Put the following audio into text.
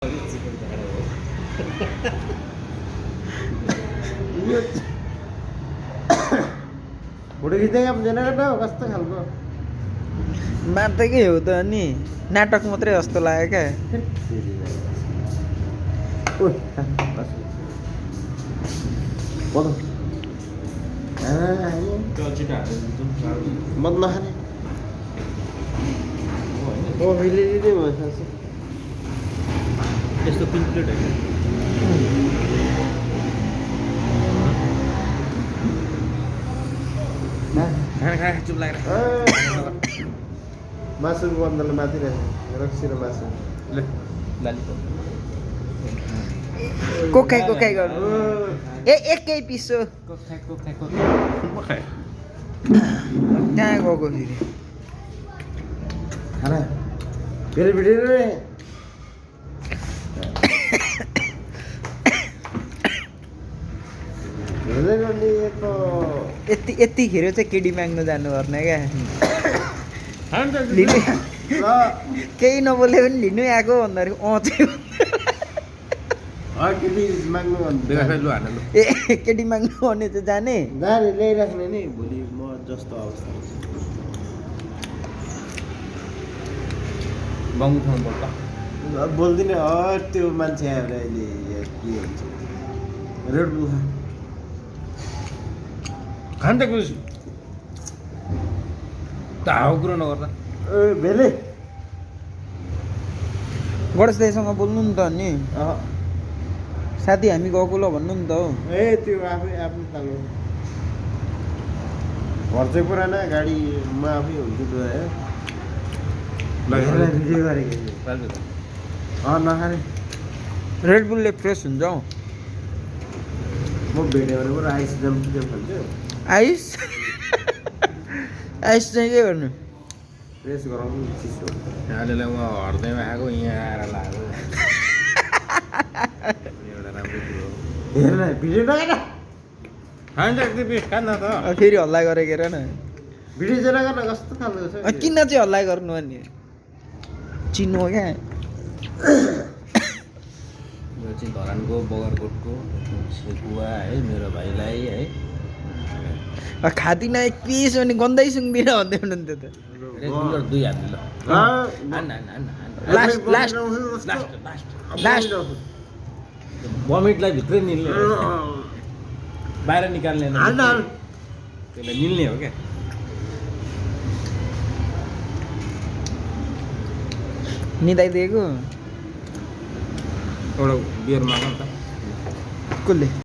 photo खिच्दै generator हो कस्तो खालको मार्दैकै हो त अनि नाटक मात्रै जस्तो लाग्यो क्या मत नखाने मिलिदिँदै भएछ यस्तो पिन प्लेट होइन खाना चुप लागेर मासुको बन्दले माथि रहेछ रक्सी र मासु ले लालीपप कोखाइ गर्नु एकै पिस हो कोखाइ कहाँ गएको फेरि खाना फेरि भिडियो रे यतिखेर चाहिँ केडी माग्नु जानुपर्ने क्या लिनु केही नबोले पनि लिनु आएको भन्दाखेरि चाहिँ ए केटी माग्नु भने चाहिँ जाने ल्याइराख्ने नि भोलि म जस्तो अवस्था बोल्दिनँ त्यो मान्छे आएर अहिले के हुन्छ रेड बुल खान त कुछ हावा कुरो नगर्दा भेले गणेश दाइसँग बोल्नु नि त अनि साथी हामी गएको ल भन्नु नि त हो ए त्यो आफै आफ्नो तालु घर चाहिँ पुराना गाडी म आफै हुन्छु भिडियो गरेको नखाने रेड बुलले फ्रेस हुन्छ हौ म भेट्यो भने पुरा आइस जम्छु खान्छु आइस आइस चाहिँ के गर्नु फ्रेस गराउनु चिसो यहाँले म हर्दैमा आएको यहाँ आएर लाग्यो एउटा राम्रो कुरो हेर न भिडियो नगर खान्छ एक पिस खान त फेरि हल्ला गरेको हेर न भिडियो चाहिँ नगर न कस्तो खालको छ किन चाहिँ हल्ला गर्नु अनि चिन्नु क्या यो चाहिँ धरानको बगरकोटको सेकुवा है मेरो भाइलाई है खाँदिनँ एक पिस अनि गन्दै सुँग्दिनँ भन्दै हुनुहुन्थ्यो त दुई हात ल लास्ट बमिटलाई भित्रै निल्ने बाहिर निकाल्ने त्यसलाई निल्ने हो क्या निदाइदिएको एउटा बियर माग नि त कसले